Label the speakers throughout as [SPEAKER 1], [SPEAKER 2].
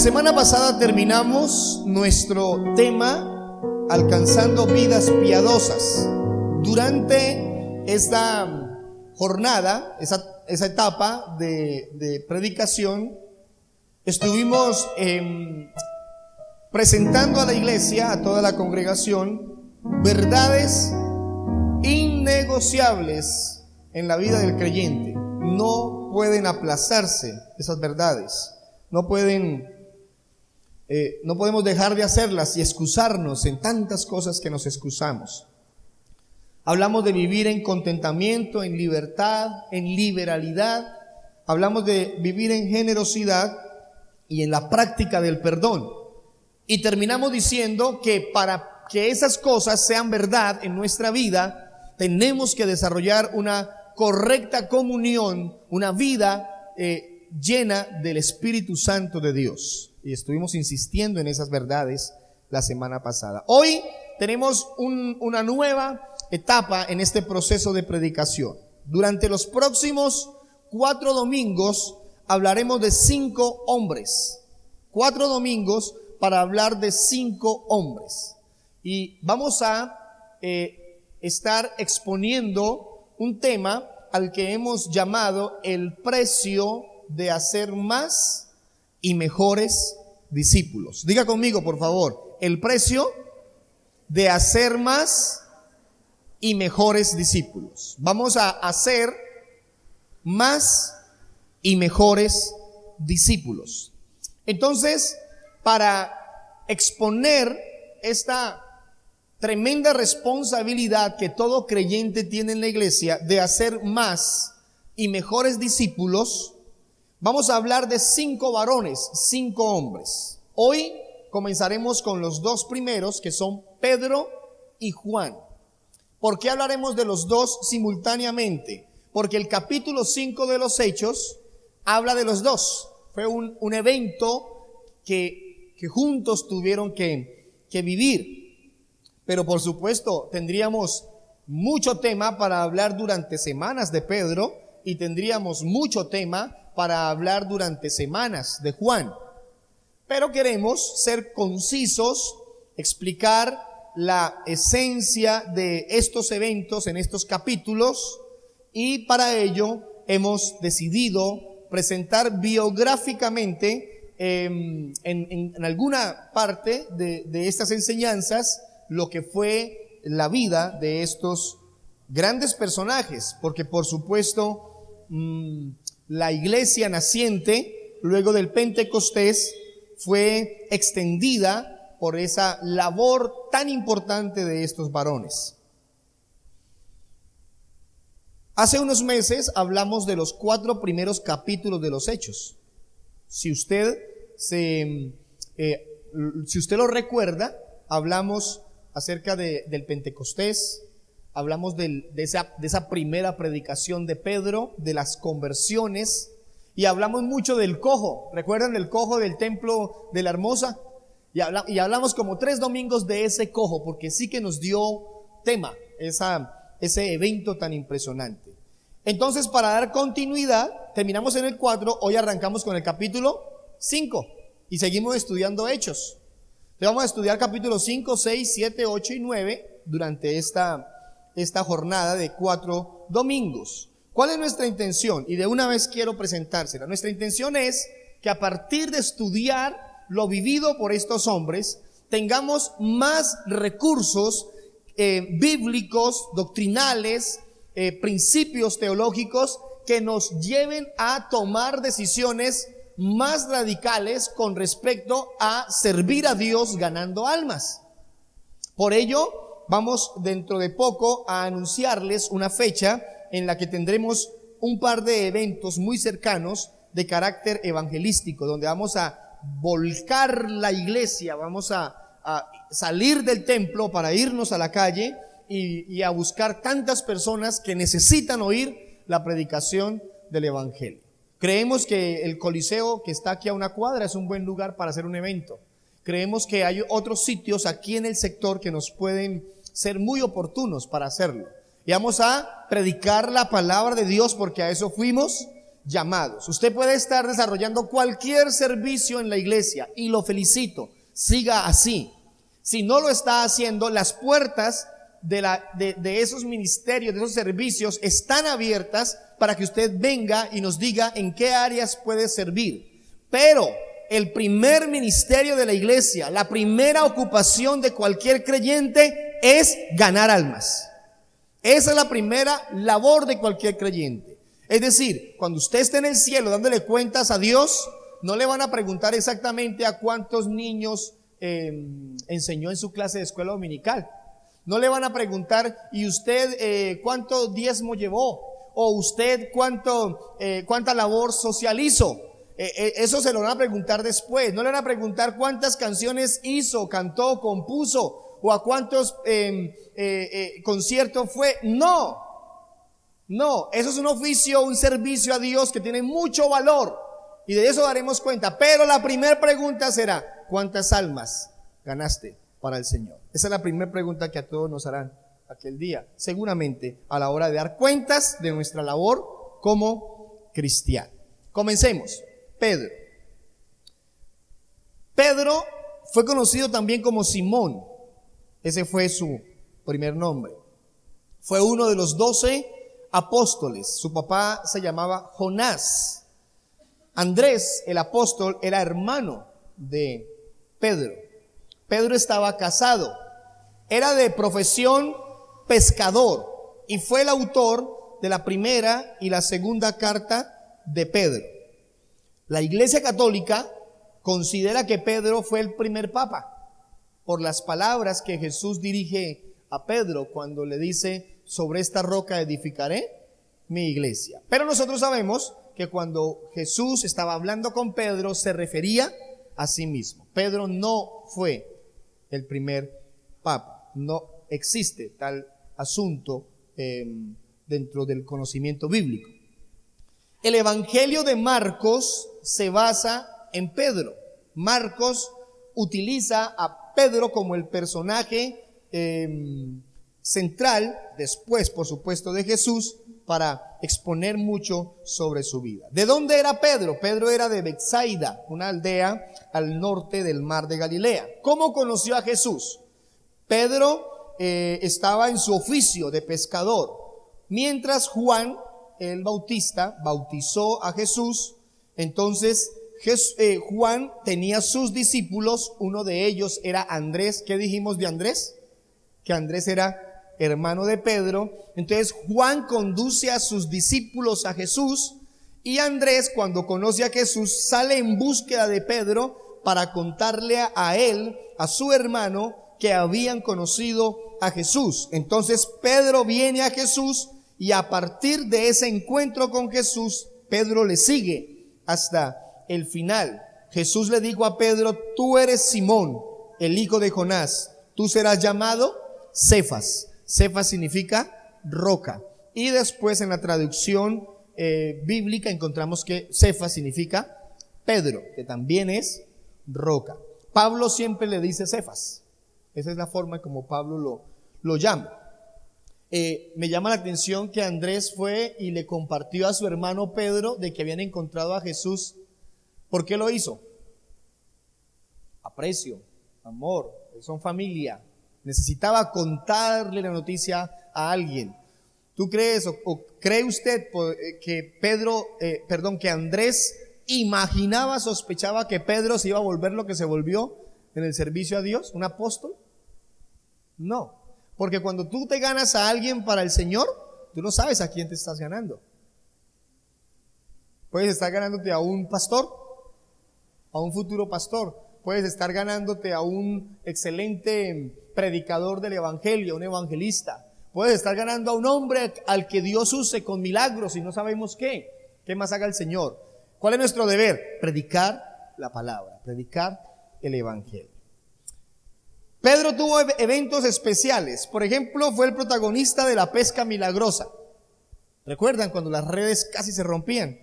[SPEAKER 1] semana pasada terminamos nuestro tema alcanzando vidas piadosas. Durante esta jornada, esa etapa de predicación, estuvimos presentando a la iglesia, a toda la congregación, verdades innegociables en la vida del creyente. No pueden aplazarse esas verdades. No podemos dejar de hacerlas y excusarnos en tantas cosas que nos excusamos. Hablamos de vivir en contentamiento, en libertad, en liberalidad. Hablamos de vivir en generosidad y en la práctica del perdón. Y terminamos diciendo que para que esas cosas sean verdad en nuestra vida, tenemos que desarrollar una correcta comunión, una vida llena del Espíritu Santo de Dios. Y estuvimos insistiendo en esas verdades la semana pasada. Hoy tenemos una nueva etapa en este proceso de predicación. Durante los próximos 4 domingos hablaremos de 5 hombres. 4 domingos para hablar de 5 hombres. Y vamos a estar exponiendo un tema al que hemos llamado el precio de hacer más y mejores discípulos. Diga conmigo, por favor, el precio de hacer más y mejores discípulos. Vamos a hacer más y mejores discípulos. Entonces, para exponer esta tremenda responsabilidad que todo creyente tiene en la iglesia de hacer más y mejores discípulos, vamos a hablar de 5 varones, 5 hombres. Hoy comenzaremos con los 2 primeros, que son Pedro y Juan. ¿Por qué hablaremos de los 2 simultáneamente? Porque el capítulo 5 de los Hechos habla de los 2. Fue un evento que juntos tuvieron que vivir. Pero por supuesto tendríamos mucho tema para hablar durante semanas de Pedro y tendríamos mucho tema para hablar durante semanas de Juan. Pero queremos ser concisos, explicar la esencia de estos eventos en estos capítulos, y para ello hemos decidido presentar biográficamente en alguna parte de estas enseñanzas lo que fue la vida de estos grandes personajes, porque por supuesto la iglesia naciente luego del Pentecostés fue extendida por esa labor tan importante de estos varones. Hace unos meses hablamos de los 4 primeros capítulos de los Hechos. Si usted lo recuerda, hablamos acerca del Pentecostés, hablamos de esa primera predicación de Pedro, de las conversiones, y hablamos mucho del cojo. ¿Recuerdan el cojo del templo de la Hermosa? Y hablamos como 3 domingos de ese cojo, porque sí que nos dio tema ese evento tan impresionante. Entonces, para dar continuidad, terminamos en el 4, hoy arrancamos con el capítulo 5 y seguimos estudiando Hechos. Entonces vamos a estudiar capítulos 5, 6, 7, 8 y 9 durante esta jornada de 4 domingos. ¿Cuál es nuestra intención? Y de una vez quiero presentársela. Nuestra intención es que a partir de estudiar lo vivido por estos hombres, tengamos más recursos bíblicos, doctrinales, principios teológicos que nos lleven a tomar decisiones más radicales con respecto a servir a Dios ganando almas. Por ello, vamos dentro de poco a anunciarles una fecha en la que tendremos un par de eventos muy cercanos de carácter evangelístico, donde vamos a volcar la iglesia, vamos a salir del templo para irnos a la calle y a buscar tantas personas que necesitan oír la predicación del evangelio. Creemos que el Coliseo, que está aquí a una cuadra, es un buen lugar para hacer un evento. Creemos que hay otros sitios aquí en el sector que nos pueden ser muy oportunos para hacerlo. Y vamos a predicar la palabra de Dios, porque a eso fuimos. llamados. Usted puede estar desarrollando cualquier servicio en la iglesia y lo felicito, siga así. Si no lo está haciendo, las puertas de esos ministerios, de esos servicios están abiertas para que usted venga y nos diga en qué áreas puede servir. Pero el primer ministerio de la iglesia, la primera ocupación de cualquier creyente es ganar almas. Esa es la primera labor de cualquier creyente. Es decir, cuando usted esté en el cielo dándole cuentas a Dios, no le van a preguntar exactamente a cuántos niños enseñó en su clase de escuela dominical. No le van a preguntar, ¿y usted cuánto diezmo llevó? O usted cuánta labor social hizo. Eso se lo van a preguntar después. No le van a preguntar cuántas canciones hizo, cantó, compuso, o a cuántos conciertos fue. No, eso es un oficio, un servicio a Dios que tiene mucho valor, y de eso daremos cuenta. Pero la primera pregunta será, ¿cuántas almas ganaste para el Señor? Esa es la primera pregunta que a todos nos harán aquel día, seguramente a la hora de dar cuentas de nuestra labor como cristiano. Comencemos. Pedro fue conocido también como Simón. Ese fue su primer nombre. Fue uno de los 12 apóstoles. Su papá se llamaba Jonás. Andrés, el apóstol, era hermano de Pedro. Pedro estaba casado. Era de profesión pescador y fue el autor de la primera y la segunda carta de Pedro. La Iglesia Católica considera que Pedro fue el primer papa por las palabras que Jesús dirige a Pedro cuando le dice: sobre esta roca edificaré mi iglesia. Pero nosotros sabemos que cuando Jesús estaba hablando con Pedro se refería a sí mismo. Pedro no fue el primer papa. No existe tal asunto dentro del conocimiento bíblico. El Evangelio de Marcos se basa en Pedro. Marcos utiliza a Pedro como el personaje central, después por supuesto de Jesús, para exponer mucho sobre su vida. ¿De dónde era Pedro? Pedro era de Betsaida, una aldea al norte del mar de Galilea. ¿Cómo conoció a Jesús? Pedro estaba en su oficio de pescador, mientras Juan el Bautista bautizó a Jesús. Entonces Juan tenía sus discípulos, uno de ellos era Andrés. ¿Qué dijimos de Andrés? Que Andrés era hermano de Pedro. Entonces Juan conduce a sus discípulos a Jesús, y Andrés, cuando conoce a Jesús, sale en búsqueda de Pedro para contarle a él, a su hermano, que habían conocido a Jesús. Entonces Pedro viene a Jesús, y a partir de ese encuentro con Jesús, Pedro le sigue hasta el final. Jesús le dijo a Pedro: tú eres Simón, el hijo de Jonás, tú serás llamado Cefas. Cefas significa roca. Y después en la traducción bíblica encontramos que Cefas significa Pedro, que también es roca. Pablo siempre le dice Cefas. Esa es la forma como Pablo lo llama. Me llama la atención que Andrés fue y le compartió a su hermano Pedro de que habían encontrado a Jesús. ¿Por qué lo hizo? Aprecio, amor, son familia. Necesitaba contarle la noticia a alguien. ¿Tú crees o cree usted que que Andrés imaginaba, sospechaba que Pedro se iba a volver lo que se volvió en el servicio a Dios, un apóstol? No, porque cuando tú te ganas a alguien para el Señor, tú no sabes a quién te estás ganando. Puedes estar ganándote a un pastor, a un futuro pastor. Puedes estar ganándote a un excelente predicador del evangelio, un evangelista. Puedes estar ganando a un hombre al que Dios use con milagros y no sabemos qué más haga el Señor. ¿Cuál es nuestro deber? Predicar la palabra, predicar el evangelio. Pedro tuvo eventos especiales. Por ejemplo, fue el protagonista de la pesca milagrosa. ¿Recuerdan cuando las redes casi se rompían?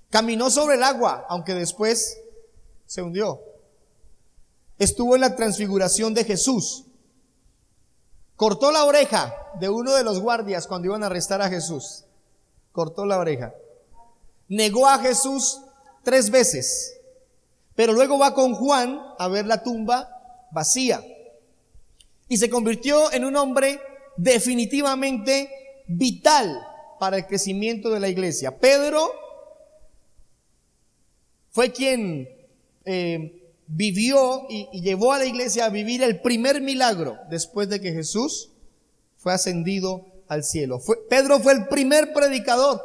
[SPEAKER 1] Caminó sobre el agua, aunque después se hundió. Estuvo en la transfiguración de Jesús. Cortó la oreja de uno de los guardias cuando iban a arrestar a Jesús. Cortó la oreja. Negó a Jesús 3 veces, pero luego va con Juan a ver la tumba vacía y se convirtió en un hombre definitivamente vital para el crecimiento de la iglesia. Pedro fue quien vivió y llevó a la iglesia a vivir el primer milagro después de que Jesús fue ascendido al cielo. Pedro fue el primer predicador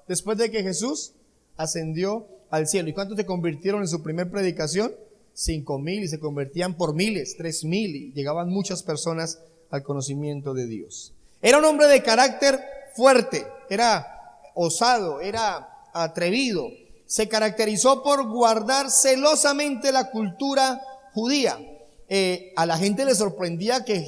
[SPEAKER 1] después de que Jesús ascendió al cielo. ¿Y cuántos se convirtieron en su primer predicación? 5,000, y se convertían por miles, 3,000, y llegaban muchas personas al conocimiento de Dios. Era un hombre de carácter fuerte, era osado, era atrevido. Se caracterizó por guardar celosamente la cultura judía. A la gente le sorprendía que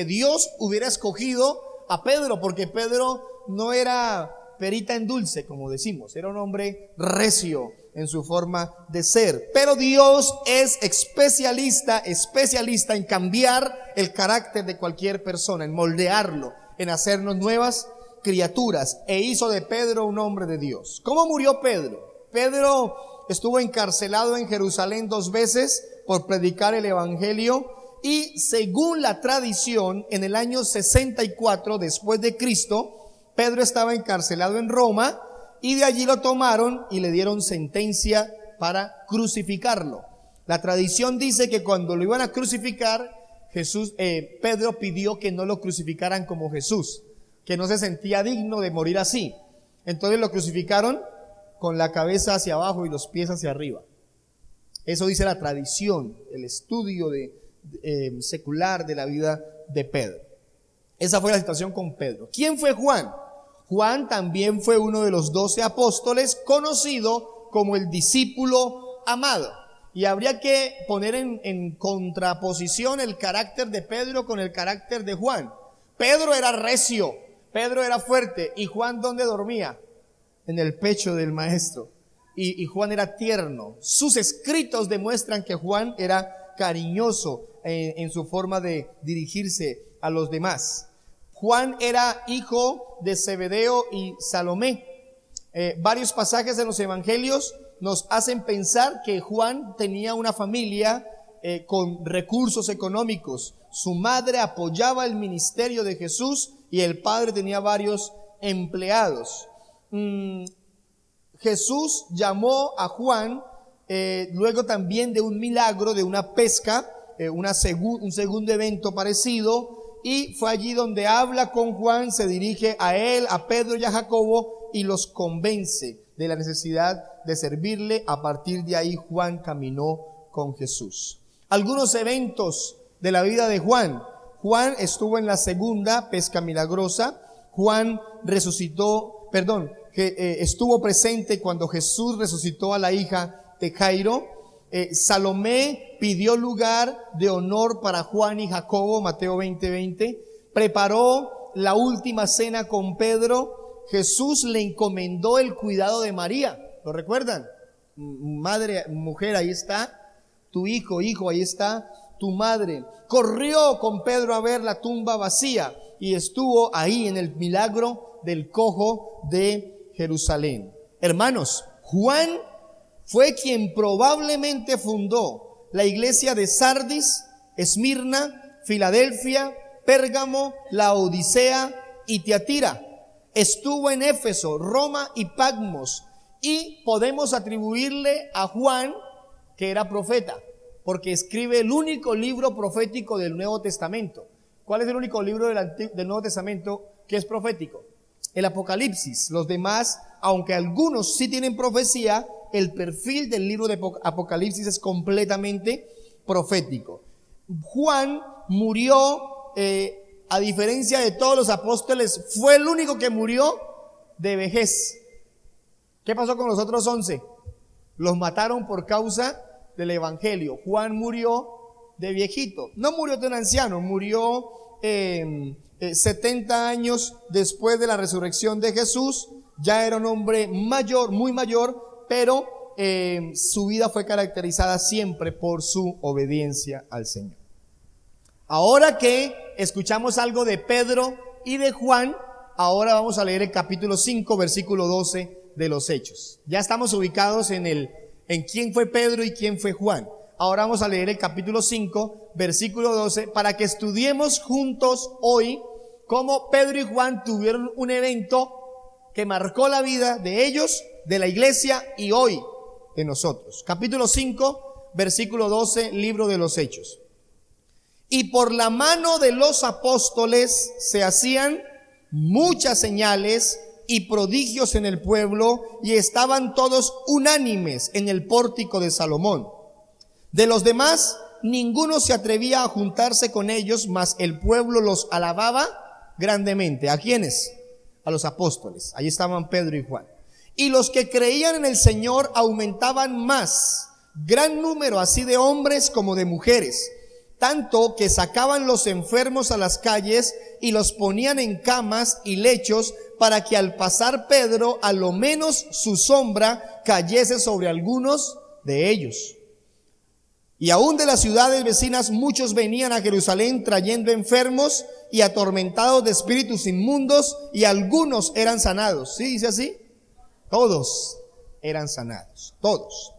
[SPEAKER 1] Dios hubiera escogido a Pedro, porque Pedro no era perita en dulce, como decimos, era un hombre recio en su forma de ser. Pero Dios es especialista en cambiar el carácter de cualquier persona, en moldearlo, en hacernos nuevas criaturas, e hizo de Pedro un hombre de Dios. ¿Cómo murió Pedro? Pedro estuvo encarcelado en Jerusalén 2 veces por predicar el evangelio, y según la tradición, en el año 64 después de Cristo, Pedro estaba encarcelado en Roma, y de allí lo tomaron y le dieron sentencia para crucificarlo. La tradición dice que cuando lo iban a crucificar, Pedro pidió que no lo crucificaran como Jesús, que no se sentía digno de morir así. Entonces lo crucificaron con la cabeza hacia abajo y los pies hacia arriba. Eso dice la tradición, el estudio secular de la vida de Pedro. Esa fue la situación con Pedro. ¿Quién fue Juan? Juan también fue uno de los 12 apóstoles, conocido como el discípulo amado. Y habría que poner en contraposición el carácter de Pedro con el carácter de Juan. Pedro era recio, Pedro era fuerte, y Juan, ¿dónde dormía? En el pecho del maestro. Y Juan era tierno. Sus escritos demuestran que Juan era cariñoso en su forma de dirigirse a los demás. Juan era hijo de Zebedeo y Salomé. Varios pasajes en los evangelios nos hacen pensar que Juan tenía una familia con recursos económicos. Su madre apoyaba el ministerio de Jesús y el padre tenía varios empleados. Jesús llamó a Juan luego también de un milagro, de una pesca, un segundo evento parecido, y fue allí donde habla con Juan, se dirige a él, a Pedro y a Jacobo, y los convence de la necesidad de servirle. A partir de ahí Juan caminó con Jesús. Algunos eventos de la vida de Juan. Juan estuvo en la segunda pesca milagrosa. Juan estuvo presente cuando Jesús resucitó a la hija de Jairo. Salomé pidió lugar de honor para Juan y Jacobo, Mateo 20:20. Preparó la última cena con Pedro. Jesús le encomendó el cuidado de María. ¿Lo recuerdan? Mujer, ahí está tu hijo, ahí está tu madre. Corrió con Pedro a ver la tumba vacía y estuvo ahí en el milagro del cojo de Jerusalén. Hermanos, Juan fue quien probablemente fundó la iglesia de Sardis, Esmirna, Filadelfia, Pérgamo, Laodicea y Tiatira. Estuvo en Éfeso, Roma y Patmos, y podemos atribuirle a Juan que era profeta, porque escribe el único libro profético del Nuevo Testamento. ¿Cuál es el único libro del Nuevo Testamento que es profético? El Apocalipsis. Los demás, aunque algunos sí tienen profecía, el perfil del libro de Apocalipsis es completamente profético. Juan murió, a diferencia de todos los apóstoles, fue el único que murió de vejez. ¿Qué pasó con los otros 11? Los mataron por causa del evangelio. Juan murió de viejito. No murió tan anciano, murió 70 años después de la resurrección de Jesús. Ya era un hombre mayor, muy mayor, pero su vida fue caracterizada siempre por su obediencia al Señor. Ahora que escuchamos algo de Pedro y de Juan, ahora vamos a leer el capítulo 5, versículo 12 de los Hechos. Ya estamos ubicados en quién fue Pedro y quién fue Juan. Ahora vamos a leer el capítulo 5, versículo 12, para que estudiemos juntos hoy cómo Pedro y Juan tuvieron un evento que marcó la vida de ellos, de la iglesia y hoy de nosotros. Capítulo 5, versículo 12, libro de los Hechos. Y por la mano de los apóstoles se hacían muchas señales y prodigios en el pueblo, y estaban todos unánimes en el pórtico de Salomón. De los demás, ninguno se atrevía a juntarse con ellos, mas el pueblo los alababa grandemente. ¿A quiénes? A los apóstoles. Ahí estaban Pedro y Juan. Y los que creían en el Señor aumentaban más, gran número así de hombres como de mujeres, tanto que sacaban los enfermos a las calles y los ponían en camas y lechos, para que al pasar Pedro, a lo menos su sombra cayese sobre algunos de ellos. Y aún de las ciudades vecinas muchos venían a Jerusalén trayendo enfermos y atormentados de espíritus inmundos, y algunos eran sanados. ¿Sí dice así? Todos eran sanados, todos.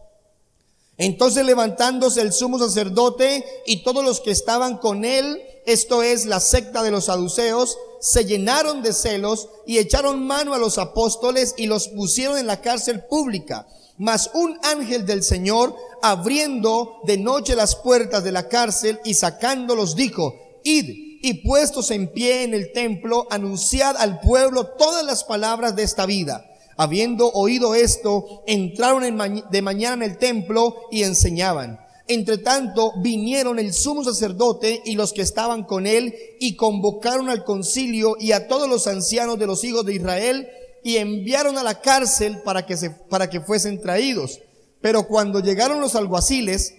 [SPEAKER 1] Entonces, levantándose el sumo sacerdote y todos los que estaban con él, esto es la secta de los saduceos, se llenaron de celos y echaron mano a los apóstoles y los pusieron en la cárcel pública. Mas un ángel del Señor, abriendo de noche las puertas de la cárcel y sacándolos, dijo: id, y puestos en pie en el templo, anunciad al pueblo todas las palabras de esta vida. Habiendo oído esto, entraron de mañana en el templo y enseñaban. Entre tanto vinieron el sumo sacerdote y los que estaban con él, y convocaron al concilio y a todos los ancianos de los hijos de Israel, y enviaron a la cárcel para que fuesen traídos. Pero cuando llegaron los alguaciles,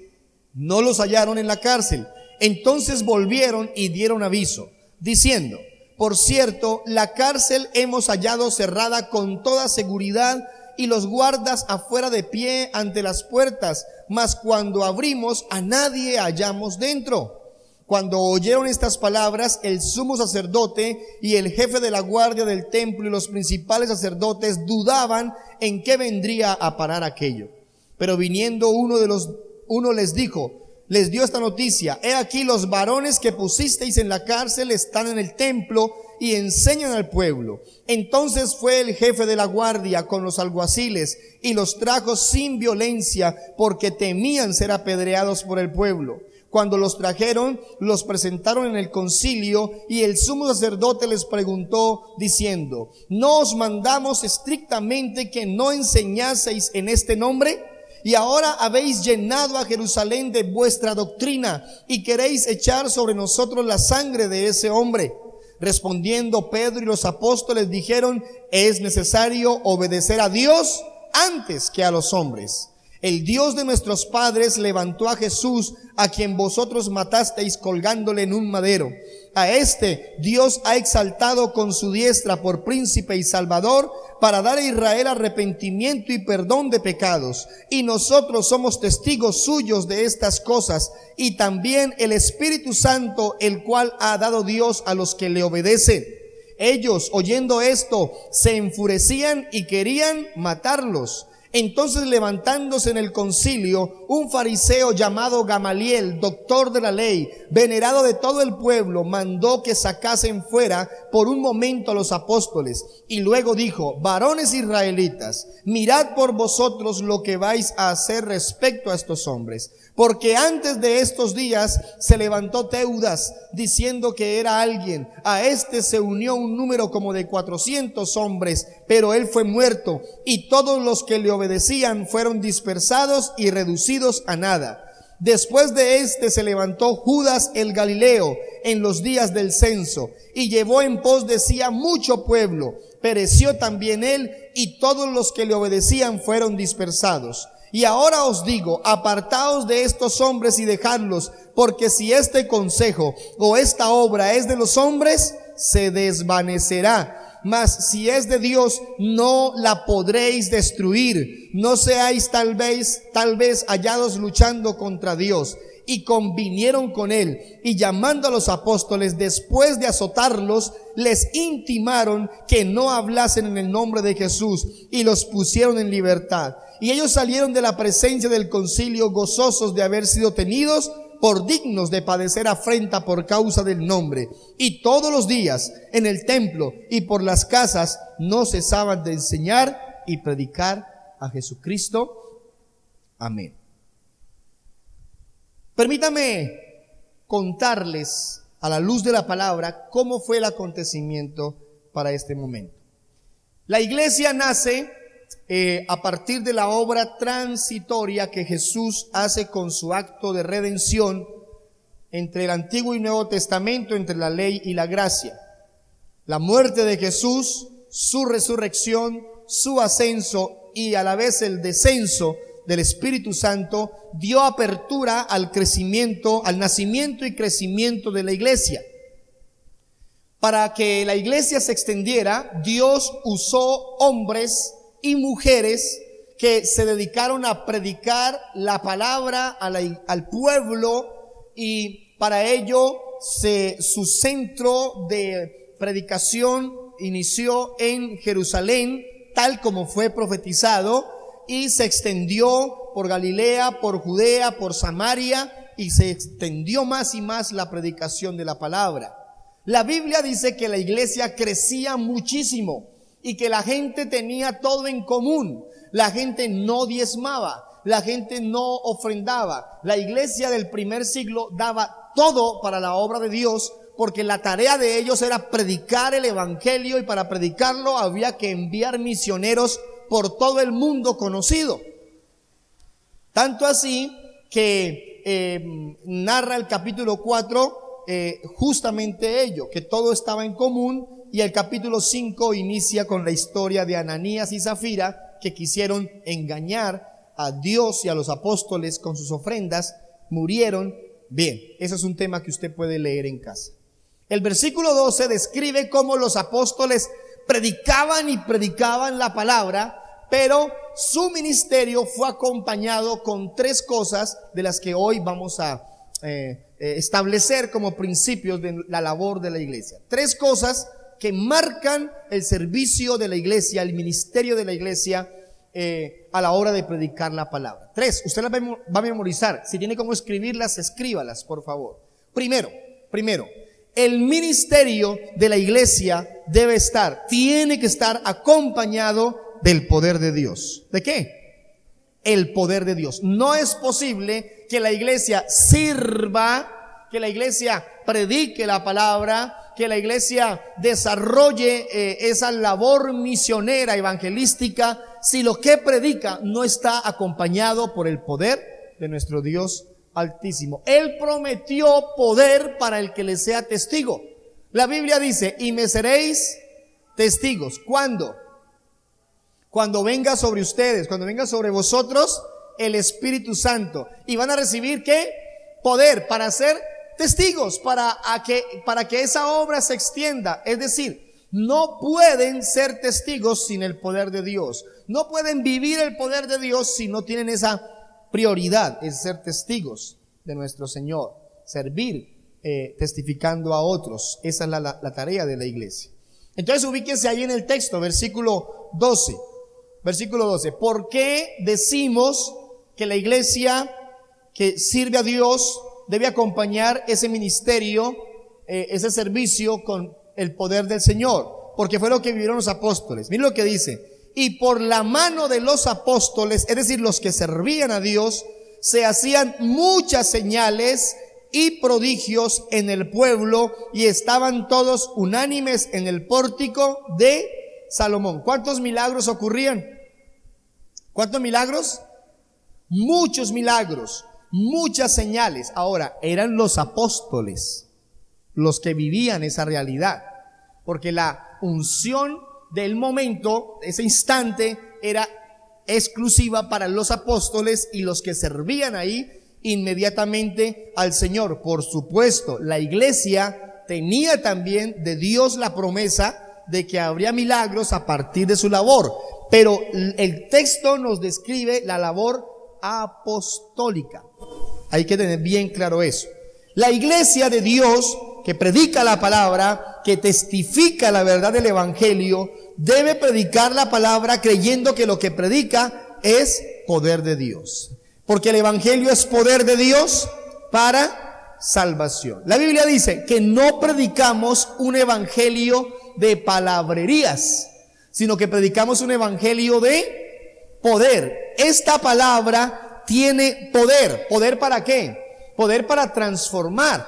[SPEAKER 1] no los hallaron en la cárcel. Entonces volvieron y dieron aviso, diciendo: por cierto, la cárcel hemos hallado cerrada con toda seguridad, y los guardas afuera de pie ante las puertas, mas cuando abrimos, a nadie hallamos dentro. Cuando oyeron estas palabras, el sumo sacerdote y el jefe de la guardia del templo y los principales sacerdotes dudaban en qué vendría a parar aquello. Pero viniendo uno les dio esta noticia: he aquí, los varones que pusisteis en la cárcel están en el templo y enseñan al pueblo. Entonces fue el jefe de la guardia con los alguaciles y los trajo sin violencia, porque temían ser apedreados por el pueblo. Cuando los trajeron, los presentaron en el concilio, y el sumo sacerdote les preguntó diciendo: ¿no os mandamos estrictamente que no enseñaseis en este nombre? Y ahora habéis llenado a Jerusalén de vuestra doctrina, y queréis echar sobre nosotros la sangre de ese hombre. Respondiendo Pedro y los apóstoles dijeron: es necesario obedecer a Dios antes que a los hombres. El Dios de nuestros padres levantó a Jesús, a quien vosotros matasteis colgándole en un madero. A este Dios ha exaltado con su diestra por príncipe y salvador, para dar a Israel arrepentimiento y perdón de pecados. Y nosotros somos testigos suyos de estas cosas, y también el Espíritu Santo, el cual ha dado Dios a los que le obedecen. Ellos, oyendo esto, se enfurecían y querían matarlos. Entonces, levantándose en el concilio, un fariseo llamado Gamaliel, doctor de la ley, venerado de todo el pueblo, mandó que sacasen fuera por un momento a los apóstoles, y luego dijo: varones israelitas, mirad por vosotros lo que vais a hacer respecto a estos hombres. Porque antes de estos días se levantó Teudas, diciendo que era alguien. A este se unió un número como de 400 hombres, pero él fue muerto, y todos los que le obedecían fueron dispersados y reducidos a nada. Después de este se levantó Judas el Galileo en los días del censo, y llevó en pos de sí a mucho pueblo. Pereció también él, y todos los que le obedecían fueron dispersados. Y ahora os digo: apartaos de estos hombres y dejadlos, porque si este consejo o esta obra es de los hombres, se desvanecerá. Mas si es de Dios, no la podréis destruir. No seáis tal vez hallados luchando contra Dios. y convinieron con él, y llamando a los apóstoles, después de azotarlos, les intimaron que no hablasen en el nombre de Jesús, y los pusieron en libertad. Y ellos salieron de la presencia del concilio gozosos de haber sido tenidos por dignos de padecer afrenta por causa del nombre. Y todos los días en el templo y por las casas no cesaban de enseñar y predicar a Jesucristo. Amén. Permítame contarles a la luz de la palabra cómo fue el acontecimiento para este momento. La iglesia nace a partir de la obra transitoria que Jesús hace con su acto de redención entre el Antiguo y Nuevo Testamento, entre la ley y la gracia. La muerte de Jesús, su resurrección, su ascenso y a la vez el descenso del Espíritu Santo dio apertura al crecimiento, al nacimiento y crecimiento de la iglesia. Para que la iglesia se extendiera, Dios usó hombres y mujeres que se dedicaron a predicar la palabra al pueblo, y para ello su centro de predicación inició en Jerusalén, tal como fue profetizado, y se extendió por Galilea, por Judea, por Samaria, y se extendió más y más la predicación de la palabra. La Biblia dice que la iglesia crecía muchísimo y que la gente tenía todo en común. La gente no diezmaba, la gente no ofrendaba. La iglesia del primer siglo daba todo para la obra de Dios, porque la tarea de ellos era predicar el evangelio, y para predicarlo había que enviar misioneros por todo el mundo conocido. Tanto así que narra el capítulo 4 justamente ello, que todo estaba en común. Y el capítulo 5 inicia con la historia de Ananías y Zafira, que quisieron engañar a Dios y a los apóstoles con sus ofrendas, murieron. Bien, ese es un tema que usted puede leer en casa. El versículo 12 describe cómo los apóstoles predicaban y predicaban la palabra, pero su ministerio fue acompañado con tres cosas de las que hoy vamos a establecer como principios de la labor de la iglesia. Tres cosas que marcan el servicio de la iglesia, el ministerio de la iglesia a la hora de predicar la palabra. Tres, usted las va a memorizar. Si tiene cómo escribirlas, escríbalas, por favor. Primero, el ministerio de la iglesia tiene que estar acompañado del poder de Dios. ¿De qué? El poder de Dios. No es posible que la iglesia sirva, que la iglesia predique la palabra, que la iglesia desarrolle esa labor misionera, evangelística, si lo que predica no está acompañado por el poder de nuestro Dios Altísimo. Él prometió poder para el que le sea testigo. La Biblia dice: y me seréis testigos. ¿Cuándo? Cuando venga sobre ustedes, cuando venga sobre vosotros el Espíritu Santo. Y van a recibir ¿qué? Poder para ser testigos, para que esa obra se extienda. Es decir, no pueden ser testigos sin el poder de Dios. No pueden vivir el poder de Dios si no tienen esa prioridad, es ser testigos de nuestro Señor, servir testificando a otros. Esa es la tarea de la iglesia. Entonces ubíquense ahí en el texto, versículo 12. ¿Por qué decimos que la iglesia que sirve a Dios debe acompañar ese ministerio, ese servicio con el poder del Señor? Porque fue lo que vivieron los apóstoles. Miren lo que dice: y por la mano de los apóstoles, es decir, los que servían a Dios, se hacían muchas señales y prodigios en el pueblo, y estaban todos unánimes en el pórtico de Salomón. ¿Cuántos milagros ocurrían? ¿Cuántos milagros? Muchos milagros, muchas señales. Ahora, eran los apóstoles los que vivían esa realidad, porque la unción del momento, ese instante, era exclusiva para los apóstoles y los que servían ahí inmediatamente al Señor. Por supuesto, la iglesia tenía también de Dios la promesa de que habría milagros a partir de su labor, pero el texto nos describe la labor apostólica. Hay que tener bien claro eso. La iglesia de Dios, que predica la palabra, que testifica la verdad del evangelio, debe predicar la palabra creyendo que lo que predica es poder de Dios. Porque el evangelio es poder de Dios para salvación. La Biblia dice que no predicamos un evangelio de palabrerías, sino que predicamos un evangelio de poder. Esta palabra tiene poder. ¿Poder para qué? Poder para transformar,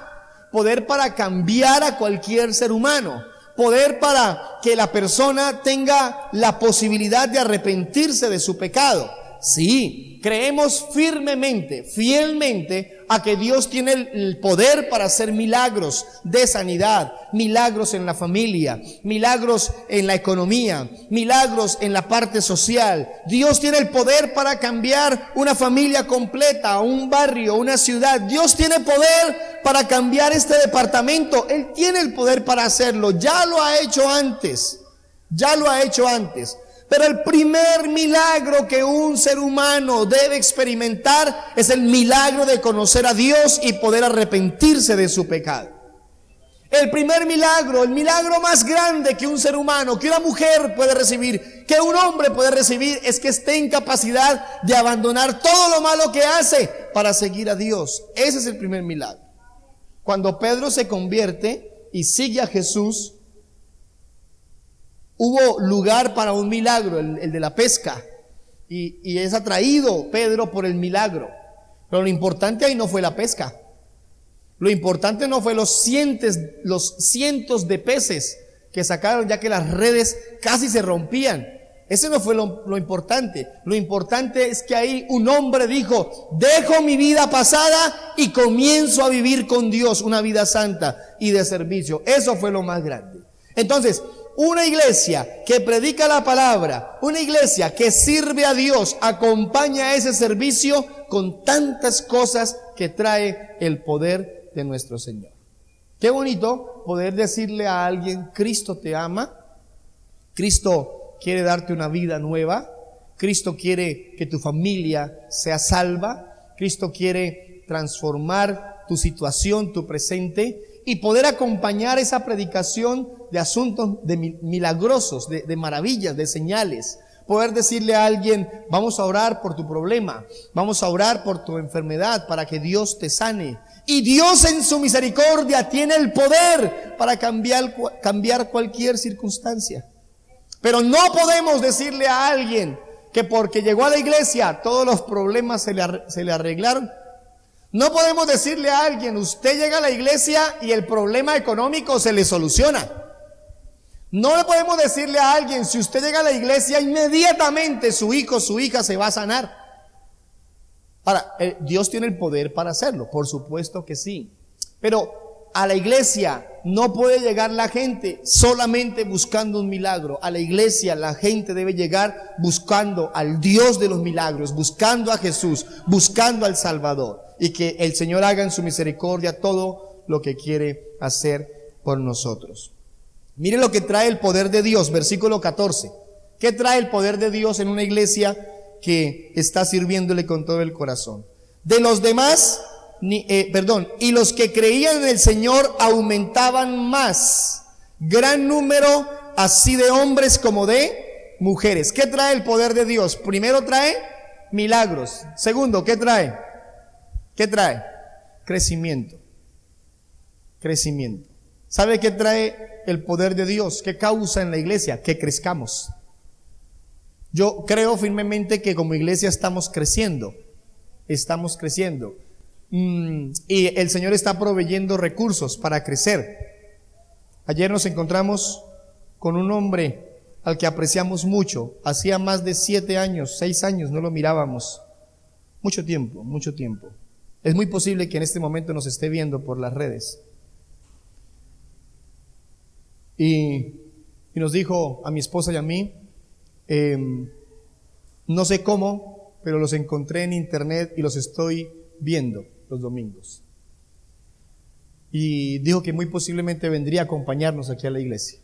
[SPEAKER 1] poder para cambiar a cualquier ser humano, poder para que la persona tenga la posibilidad de arrepentirse de su pecado. Sí, creemos firmemente, fielmente a que Dios tiene el poder para hacer milagros de sanidad, milagros en la familia, milagros en la economía, milagros en la parte social. Dios tiene el poder para cambiar una familia completa, un barrio, una ciudad. Dios tiene poder para cambiar este departamento. Él tiene el poder para hacerlo. Ya lo ha hecho antes. Ya lo ha hecho antes. Pero el primer milagro que un ser humano debe experimentar es el milagro de conocer a Dios y poder arrepentirse de su pecado. El primer milagro, el milagro más grande que un ser humano, que una mujer puede recibir, que un hombre puede recibir, es que esté en capacidad de abandonar todo lo malo que hace para seguir a Dios. Ese es el primer milagro. Cuando Pedro se convierte y sigue a Jesús, hubo lugar para un milagro, el de la pesca, y es atraído Pedro por el milagro. Pero lo importante ahí no fue la pesca. Lo importante no fue los cientos de peces que sacaron, ya que las redes casi se rompían. Ese no fue lo importante. Lo importante es que ahí un hombre dijo: dejo mi vida pasada y comienzo a vivir con Dios una vida santa y de servicio. Eso fue lo más grande. Entonces, una iglesia que predica la palabra, una iglesia que sirve a Dios, acompaña ese servicio con tantas cosas que trae el poder de nuestro Señor. Qué bonito poder decirle a alguien: Cristo te ama, Cristo quiere darte una vida nueva, Cristo quiere que tu familia sea salva, Cristo quiere transformar tu situación, tu presente, y poder acompañar esa predicación de asuntos milagrosos, de maravillas, de señales. Poder decirle a alguien: vamos a orar por tu problema, vamos a orar por tu enfermedad para que Dios te sane. Y Dios en su misericordia tiene el poder para cambiar cualquier circunstancia. Pero no podemos decirle a alguien que porque llegó a la iglesia todos los problemas se le arreglaron. No podemos decirle a alguien: usted llega a la iglesia y el problema económico se le soluciona. No le podemos decirle a alguien: si usted llega a la iglesia, inmediatamente su hijo, su hija se va a sanar. Ahora, Dios tiene el poder para hacerlo, por supuesto que sí. Pero a la iglesia no puede llegar la gente solamente buscando un milagro. A la iglesia la gente debe llegar buscando al Dios de los milagros, buscando a Jesús, buscando al Salvador. Y que el Señor haga en su misericordia todo lo que quiere hacer por nosotros. Mire lo que trae el poder de Dios, versículo 14. ¿Qué trae el poder de Dios en una iglesia que está sirviéndole con todo el corazón? De los demás, y los que creían en el Señor aumentaban más, gran número así de hombres como de mujeres. ¿Qué trae el poder de Dios? Primero trae milagros. Segundo, ¿qué trae? ¿Qué trae? Crecimiento. Crecimiento. ¿Sabe qué trae el poder de Dios? ¿Qué causa en la iglesia? Que crezcamos. Yo creo firmemente que como iglesia estamos creciendo. Estamos creciendo. Y el Señor está proveyendo recursos para crecer. Ayer nos encontramos con un hombre al que apreciamos mucho. Hacía más de 7 años, 6 años no lo mirábamos. Mucho tiempo, mucho tiempo. Es muy posible que en este momento nos esté viendo por las redes. Y nos dijo a mi esposa y a mí: no sé cómo, pero los encontré en internet y los estoy viendo los domingos. Y dijo que muy posiblemente vendría a acompañarnos aquí a la iglesia,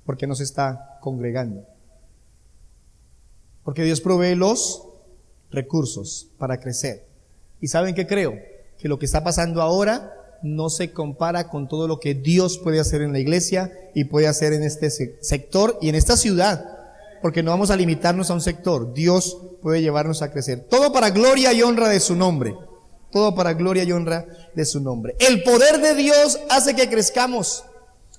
[SPEAKER 1] porque nos está congregando. Porque Dios provee los recursos para crecer. ¿Y saben qué creo? que lo que está pasando ahora no se compara con todo lo que Dios puede hacer en la iglesia y puede hacer en este sector y en esta ciudad, porque no vamos a limitarnos a un sector. Dios puede llevarnos a crecer. Todo para gloria y honra de su nombre. Todo para gloria y honra de su nombre. El poder de Dios hace que crezcamos,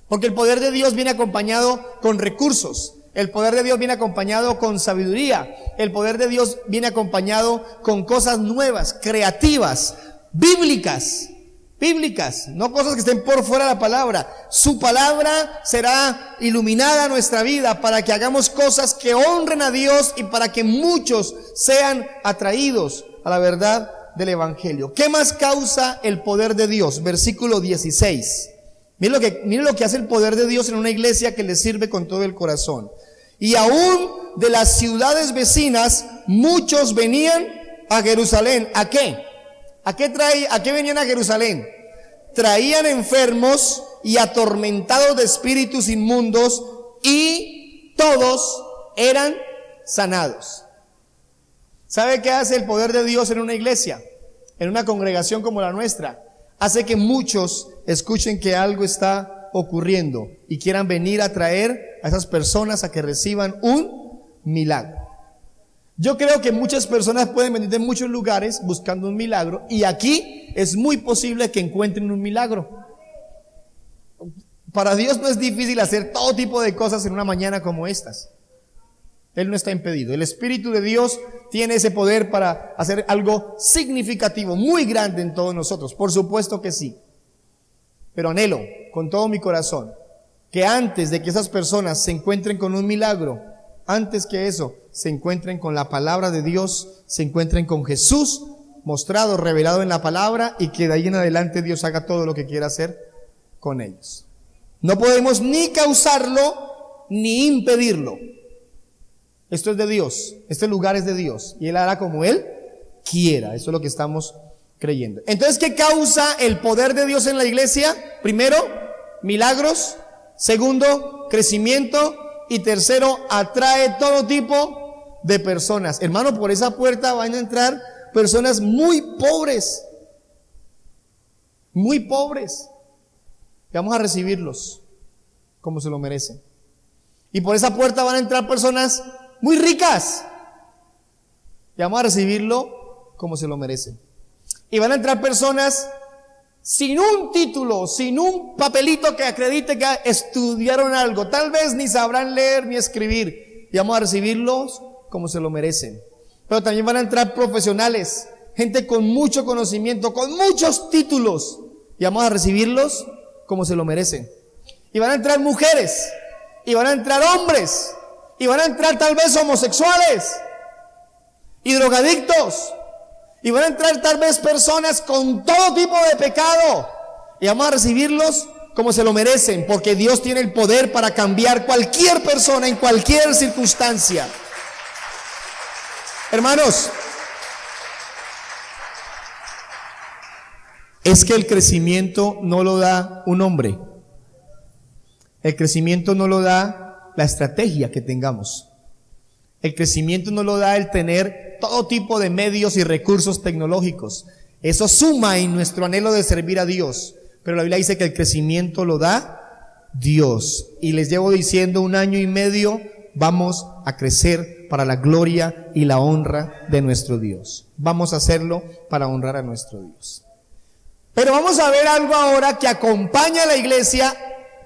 [SPEAKER 1] porque el poder de Dios viene acompañado con recursos. El poder de Dios viene acompañado con sabiduría. El poder de Dios viene acompañado con cosas nuevas, creativas, bíblicas, no cosas que estén por fuera de la palabra. Su palabra será iluminada a nuestra vida para que hagamos cosas que honren a Dios y para que muchos sean atraídos a la verdad del evangelio. ¿Qué más causa el poder de Dios? Versículo 16. Miren lo que hace el poder de Dios en una iglesia que le sirve con todo el corazón. Y aún de las ciudades vecinas, muchos venían a Jerusalén. ¿A qué? ¿A qué venían a Jerusalén? Traían enfermos y atormentados de espíritus inmundos, y todos eran sanados. ¿Sabe qué hace el poder de Dios en una iglesia? En una congregación como la nuestra. Hace que muchos escuchen que algo está ocurriendo y quieran venir a traer a esas personas a que reciban un milagro. Yo creo que muchas personas pueden venir de muchos lugares buscando un milagro, y aquí es muy posible que encuentren un milagro. Para Dios no es difícil hacer todo tipo de cosas en una mañana como estas. Él no está impedido. El Espíritu de Dios tiene ese poder para hacer algo significativo, muy grande en todos nosotros. Por supuesto que sí. Pero anhelo con todo mi corazón que antes de que esas personas se encuentren con un milagro, antes que eso, se encuentren con la palabra de Dios, se encuentren con Jesús mostrado, revelado en la palabra, y que de ahí en adelante Dios haga todo lo que quiera hacer con ellos. No podemos ni causarlo ni impedirlo. Esto es de Dios, este lugar es de Dios, y Él hará como Él quiera. Eso es lo que estamos creyendo. Entonces, ¿qué causa el poder de Dios en la iglesia? Primero, milagros. Segundo, crecimiento. Y tercero, atrae todo tipo de personas. Hermano, por esa puerta van a entrar personas muy pobres. Muy pobres. Y vamos a recibirlos como se lo merecen. Y por esa puerta van a entrar personas muy ricas. Y vamos a recibirlo como se lo merecen. Y van a entrar personas sin un título, sin un papelito que acredite que estudiaron algo. Tal vez ni sabrán leer ni escribir. Y vamos a recibirlos como se lo merecen. Pero también van a entrar profesionales, gente con mucho conocimiento, con muchos títulos. Y vamos a recibirlos como se lo merecen. Y van a entrar mujeres, y van a entrar hombres, y van a entrar tal vez homosexuales y drogadictos, y van a entrar tal vez personas con todo tipo de pecado, y vamos a recibirlos como se lo merecen, porque Dios tiene el poder para cambiar cualquier persona en cualquier circunstancia. Hermanos, es que el crecimiento no lo da un hombre. El crecimiento no lo da la estrategia que tengamos. El crecimiento no lo da el tener todo tipo de medios y recursos tecnológicos. Eso suma en nuestro anhelo de servir a Dios. Pero la Biblia dice que el crecimiento lo da Dios. Y les llevo diciendo 1 año y medio, vamos a crecer para la gloria y la honra de nuestro Dios. Vamos a hacerlo para honrar a nuestro Dios. Pero vamos a ver algo ahora que acompaña a la iglesia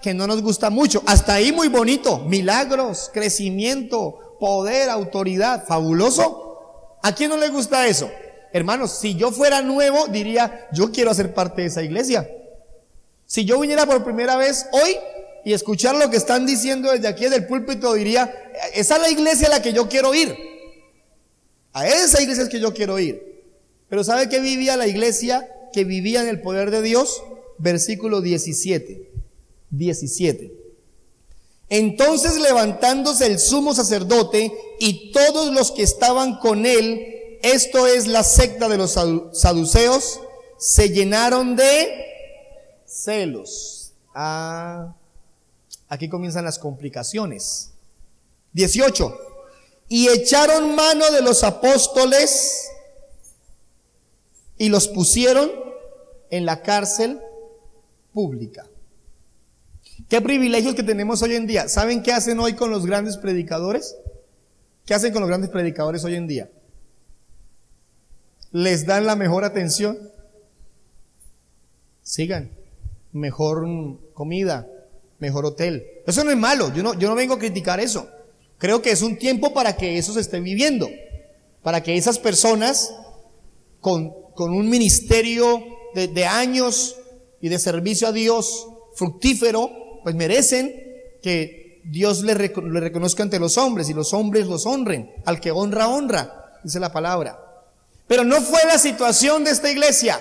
[SPEAKER 1] que no nos gusta mucho. Hasta ahí muy bonito. Milagros, crecimiento, poder, autoridad. Fabuloso. ¿A quién no le gusta eso? Hermanos, si yo fuera nuevo, diría, yo quiero hacer parte de esa iglesia. Si yo viniera por primera vez hoy y escuchar lo que están diciendo desde aquí del púlpito, diría, esa es la iglesia a la que yo quiero ir. A esa iglesia es que yo quiero ir. Pero ¿sabe qué vivía la iglesia que vivía en el poder de Dios? Versículo 17. Entonces, levantándose el sumo sacerdote y todos los que estaban con él, esto es la secta de los saduceos, se llenaron de celos. Aquí comienzan las complicaciones. 18. Y echaron mano de los apóstoles y los pusieron en la cárcel pública. ¿Qué privilegios que tenemos hoy en día? ¿Saben qué hacen hoy con los grandes predicadores? ¿Qué hacen con los grandes predicadores hoy en día? Les dan la mejor atención. Sigan. Mejor comida, mejor hotel. Eso no es malo, yo no vengo a criticar eso. Creo que es un tiempo para que eso se esté viviendo, para que esas personas con un ministerio de años y de servicio a Dios fructífero, pues merecen que Dios le reconozca ante los hombres y los hombres los honren. Al que honra, honra, dice la palabra. Pero no fue la situación de esta iglesia.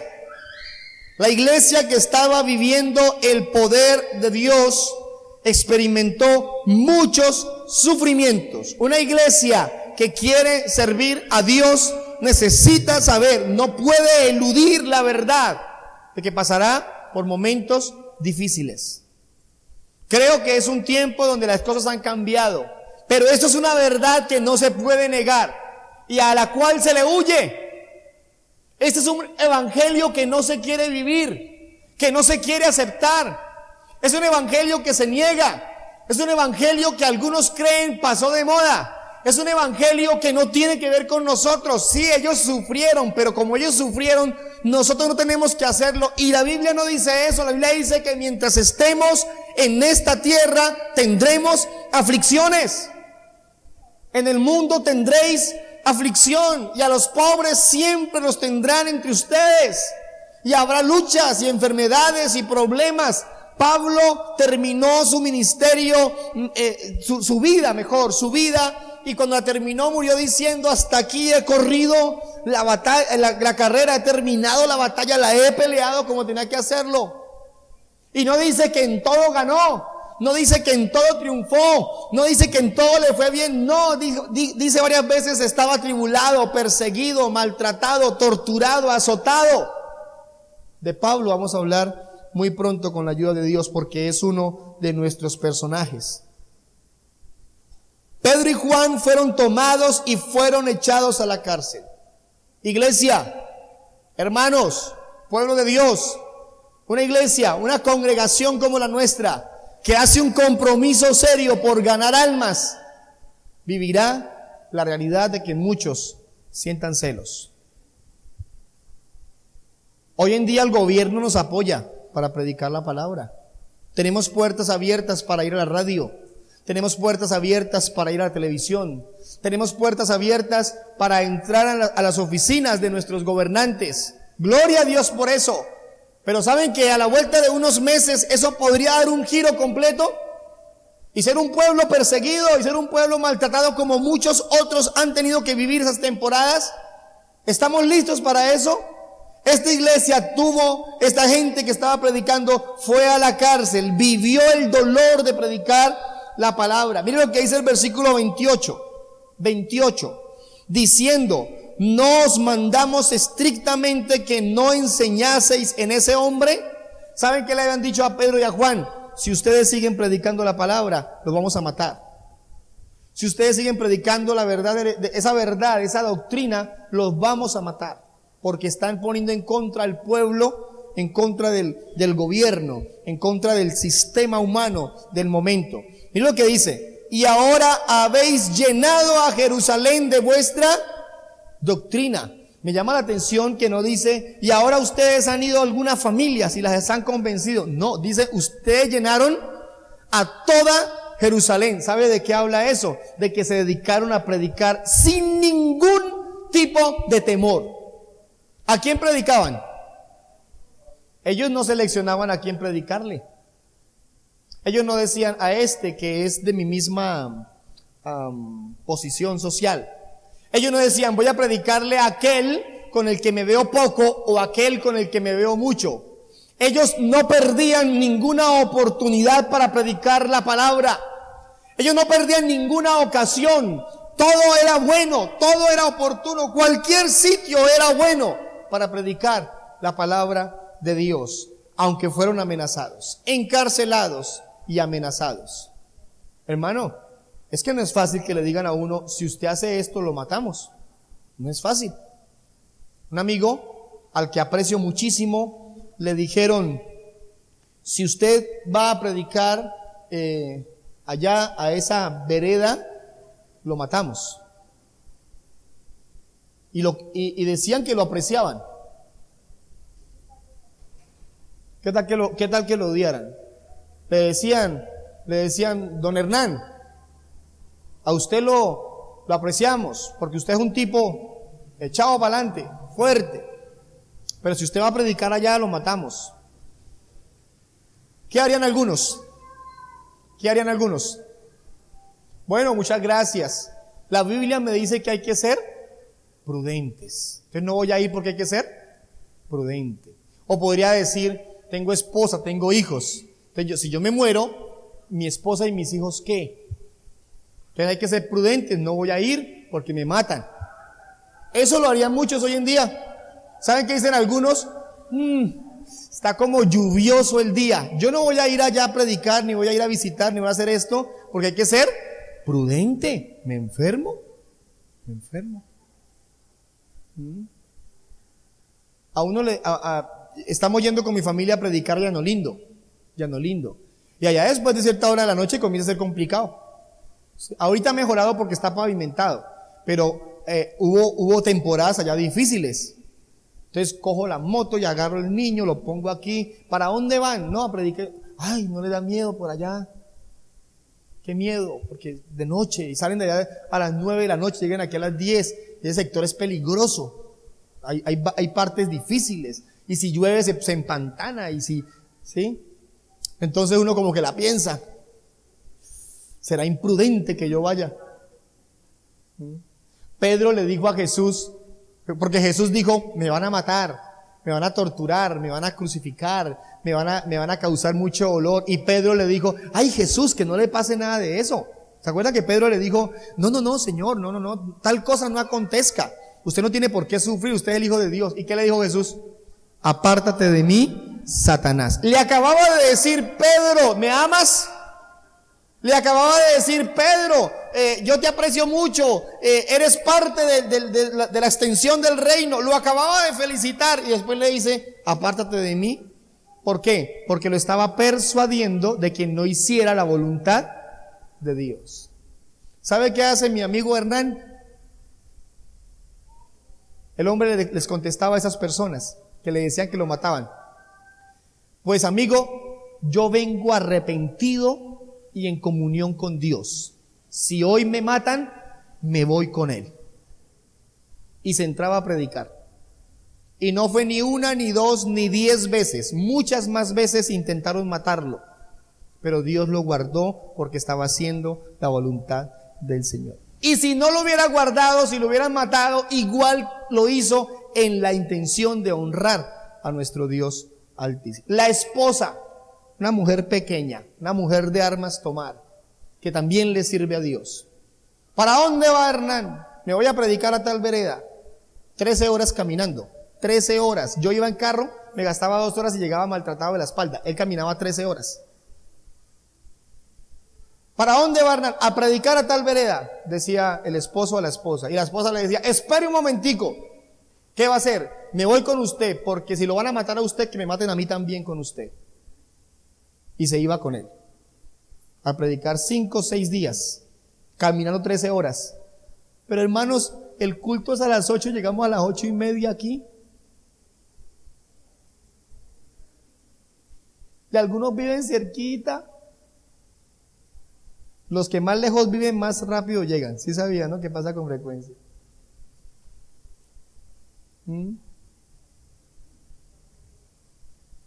[SPEAKER 1] La iglesia que estaba viviendo el poder de Dios experimentó muchos sufrimientos. Una iglesia que quiere servir a Dios necesita saber, no puede eludir la verdad de que pasará por momentos difíciles. Creo que es un tiempo donde las cosas han cambiado, pero esto es una verdad que no se puede negar y a la cual se le huye. Este es un evangelio que no se quiere vivir, que no se quiere aceptar. Es un evangelio que se niega. Es un evangelio que algunos creen pasó de moda. Es un evangelio que no tiene que ver con nosotros. Sí, ellos sufrieron, pero como ellos sufrieron, nosotros no tenemos que hacerlo. Y la Biblia no dice eso. La Biblia dice que mientras estemos en esta tierra tendremos aflicciones. En el mundo tendréis aflicción, y a los pobres siempre los tendrán entre ustedes, y habrá luchas y enfermedades y problemas. Pablo terminó su ministerio, su vida, y cuando la terminó murió diciendo: hasta aquí he corrido la batalla, la carrera, he terminado la batalla, la he peleado como tenía que hacerlo. Y no dice que en todo ganó, no dice que en todo triunfó, no dice que en todo le fue bien, no, dice varias veces estaba atribulado, perseguido, maltratado, torturado, azotado. De Pablo vamos a hablar muy pronto con la ayuda de Dios, porque es uno de nuestros personajes. Pedro y Juan fueron tomados y fueron echados a la cárcel. Iglesia, hermanos, pueblo de Dios, una iglesia, una congregación como la nuestra, que hace un compromiso serio por ganar almas, vivirá la realidad de que muchos sientan celos. Hoy en día el gobierno nos apoya para predicar la palabra. Tenemos puertas abiertas para ir a la radio. Tenemos puertas abiertas para ir a la televisión. Tenemos puertas abiertas para entrar a las oficinas de nuestros gobernantes. Gloria a Dios por eso. Pero ¿saben que a la vuelta de unos meses eso podría dar un giro completo? Y ser un pueblo perseguido y ser un pueblo maltratado como muchos otros han tenido que vivir esas temporadas. ¿Estamos listos para eso? Esta iglesia esta gente que estaba predicando fue a la cárcel, vivió el dolor de predicar la palabra. Miren lo que dice el versículo 28, diciendo: ¿no os mandamos estrictamente que no enseñaseis en ese hombre? ¿Saben qué le habían dicho a Pedro y a Juan? Si ustedes siguen predicando la palabra, los vamos a matar. Si ustedes siguen predicando la verdad, esa doctrina, los vamos a matar. Porque están poniendo en contra al pueblo, en contra del gobierno, en contra del sistema humano del momento. Miren lo que dice: y ahora habéis llenado a Jerusalén de vuestra doctrina. Me llama la atención que no dice: y ahora ustedes han ido a algunas familias y las han convencido. No, dice: ustedes llenaron a toda Jerusalén. ¿Sabe de qué habla eso? De que se dedicaron a predicar sin ningún tipo de temor. ¿A quién predicaban? Ellos no seleccionaban a quién predicarle. Ellos no decían: a este que es de mi misma posición social. Ellos no decían: voy a predicarle a aquel con el que me veo poco o aquel con el que me veo mucho. Ellos no perdían ninguna oportunidad para predicar la palabra. Ellos no perdían ninguna ocasión. Todo era bueno, todo era oportuno, cualquier sitio era bueno para predicar la palabra de Dios, aunque fueron amenazados, encarcelados y amenazados. Hermano, es que no es fácil que le digan a uno: si usted hace esto, lo matamos. No es fácil. Un amigo al que aprecio muchísimo le dijeron, si usted va a predicar allá a esa vereda, lo matamos. Y decían que lo apreciaban. ¿Qué tal que lo odiaran? Le decían, don Hernán, a usted lo apreciamos, porque usted es un tipo echado para adelante, fuerte. Pero si usted va a predicar allá, lo matamos. ¿Qué harían algunos? Bueno, muchas gracias. La Biblia me dice que hay que ser prudentes. Entonces no voy a ir porque hay que ser prudente. O podría decir, tengo esposa, tengo hijos. Entonces si yo me muero, mi esposa y mis hijos, ¿qué? Entonces hay que ser prudentes, no voy a ir porque me matan. Eso lo harían muchos hoy en día. ¿Saben qué dicen algunos? Está como lluvioso el día. Yo no voy a ir allá a predicar, ni voy a ir a visitar, ni voy a hacer esto, porque hay que ser prudente. Me enfermo. Estamos yendo con mi familia a predicar Llano Lindo. Y allá después de cierta hora de la noche comienza a ser complicado. Ahorita ha mejorado porque está pavimentado, pero hubo temporadas allá difíciles. Entonces cojo la moto y agarro el niño, lo pongo aquí. ¿Para dónde van? No, a predicar. Ay, ¿no le da miedo por allá? Qué miedo, porque de noche, y salen de allá a las 9 de la noche, llegan aquí a las 10, y ese sector es peligroso. Hay partes difíciles, y si llueve se empantana, ¿sí? Entonces uno como que la piensa, ¿será imprudente que yo vaya? Pedro le dijo a Jesús, porque Jesús dijo, me van a matar, me van a torturar, me van a crucificar, me van a causar mucho dolor. Y Pedro le dijo, ay Jesús, que no le pase nada de eso. ¿Se acuerda que Pedro le dijo, no, Señor, no, tal cosa no acontezca. Usted no tiene por qué sufrir, usted es el Hijo de Dios. ¿Y qué le dijo Jesús? Apártate de mí, Satanás. Le acababa de decir, Pedro, ¿me amas? Le acababa de decir, Pedro, yo te aprecio mucho, eres parte de la extensión del reino. Lo acababa de felicitar y después le dice, apártate de mí. ¿Por qué? Porque lo estaba persuadiendo de que no hiciera la voluntad de Dios. ¿Sabe qué hace mi amigo Hernán? El hombre les contestaba a esas personas que le decían que lo mataban. Pues amigo, yo vengo arrepentido y en comunión con Dios. Si hoy me matan, me voy con Él. Y se entraba a predicar. Y no fue ni una, ni dos, ni 10 veces. Muchas más veces intentaron matarlo. Pero Dios lo guardó porque estaba haciendo la voluntad del Señor. Y si no lo hubiera guardado, si lo hubieran matado, igual lo hizo en la intención de honrar a nuestro Dios Altísimo. La esposa, una mujer pequeña, una mujer de armas tomar, que también le sirve a Dios. ¿Para dónde va Hernán? Me voy a predicar a tal vereda. 13 horas caminando, 13 horas. Yo iba en carro, me gastaba 2 horas y llegaba maltratado de la espalda. Él caminaba 13 horas. ¿Para dónde va Hernán? A predicar a tal vereda, decía el esposo a la esposa. Y la esposa le decía, espere un momentico. ¿Qué va a hacer? Me voy con usted, porque si lo van a matar a usted, que me maten a mí también con usted. Y se iba con él a predicar 5 o 6 días, caminando 13 horas. Pero hermanos, el culto es a las 8, llegamos a las 8:30 aquí. Y algunos viven cerquita. Los que más lejos viven, más rápido llegan. ¿Sí sabían, no? ¿Qué pasa con frecuencia?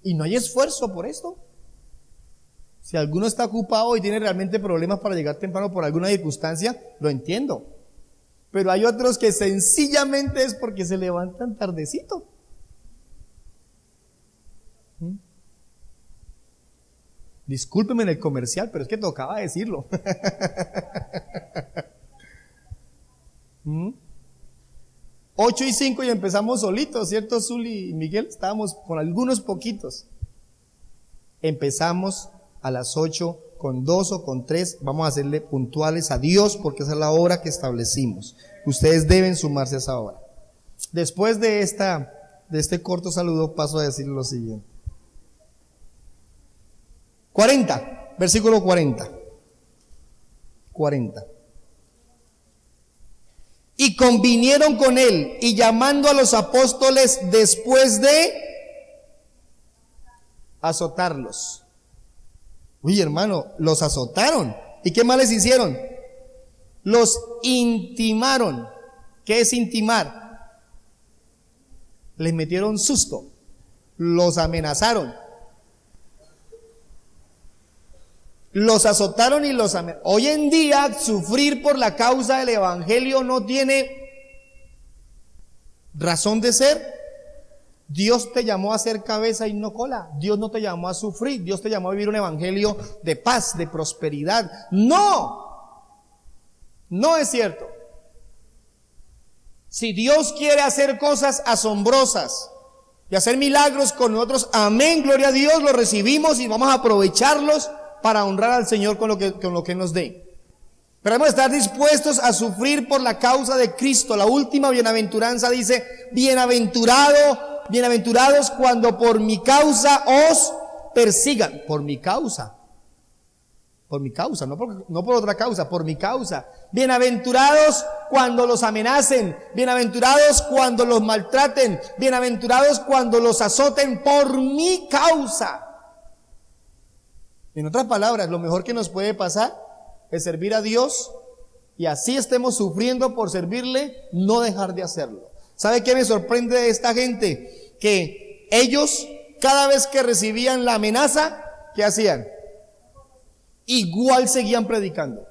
[SPEAKER 1] Y no hay esfuerzo por esto. Si alguno está ocupado y tiene realmente problemas para llegar temprano por alguna circunstancia, lo entiendo. Pero hay otros que sencillamente es porque se levantan tardecito. Discúlpeme en el comercial, pero es que tocaba decirlo. 8:05 y empezamos solitos, ¿cierto, Zuli y Miguel? Estábamos con algunos poquitos. Empezamos a las 8 con 2 o con 3. Vamos a hacerle puntuales a Dios porque esa es la hora que establecimos. Ustedes deben sumarse a esa hora. Después de este corto saludo paso a decir lo siguiente. 40, versículo 40. 40. Y convinieron con él, y llamando a los apóstoles después de azotarlos. Uy, hermano, los azotaron. ¿Y qué más les hicieron? Los intimaron. ¿Qué es intimar? Les metieron susto. Los amenazaron. Los azotaron y los amenazaron. Hoy en día, sufrir por la causa del evangelio no tiene razón de ser. Dios te llamó a ser cabeza y no cola. Dios no te llamó a sufrir. Dios te llamó a vivir un evangelio de paz, de prosperidad. No, no es cierto. Si Dios quiere hacer cosas asombrosas y hacer milagros con nosotros, amén, gloria a Dios, lo recibimos y vamos a aprovecharlos para honrar al Señor con lo que nos dé. Pero debemos estar dispuestos a sufrir por la causa de Cristo. La última bienaventuranza dice: bienaventurados cuando por mi causa os persigan. Por mi causa, no por otra causa, por mi causa. Bienaventurados cuando los amenacen, bienaventurados cuando los maltraten, bienaventurados cuando los azoten por mi causa. En otras palabras, lo mejor que nos puede pasar es servir a Dios, y así estemos sufriendo por servirle, no dejar de hacerlo. ¿Sabe qué me sorprende de esta gente? Que ellos, cada vez que recibían la amenaza, ¿qué hacían? Igual seguían predicando.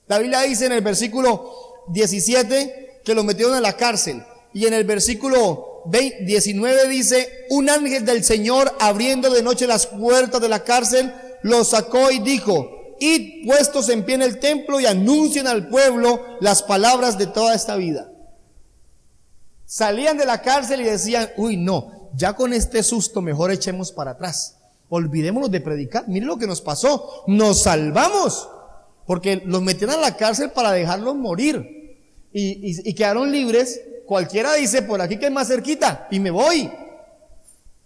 [SPEAKER 1] La Biblia dice en el versículo 17 que los metieron a la cárcel, y en el versículo 19 dice: un ángel del Señor, abriendo de noche las puertas de la cárcel, los sacó y dijo: id puestos en pie en el templo y anuncien al pueblo las palabras de toda esta vida. Salían de la cárcel y decían: uy, no, ya con este susto mejor echemos para atrás, olvidémonos de predicar. Miren lo que nos pasó, nos salvamos, porque los metieron a la cárcel para dejarlos morir, y quedaron libres. Cualquiera dice: por aquí que es más cerquita, y me voy.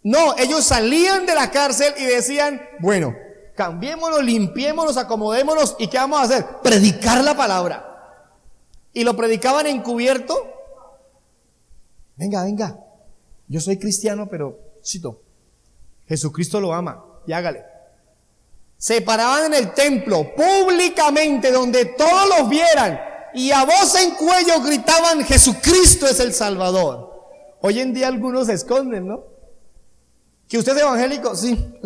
[SPEAKER 1] No, ellos salían de la cárcel y decían: bueno, cambiémonos, limpiémonos, acomodémonos, ¿y qué vamos a hacer? Predicar la palabra. Y lo predicaban encubierto. Venga, yo soy cristiano, pero cito, Jesucristo lo ama, y hágale. Se paraban en el templo públicamente, donde todos los vieran, y a voz en cuello gritaban: Jesucristo es el Salvador. Hoy en día algunos se esconden, ¿no? ¿Que usted es evangélico? Sí.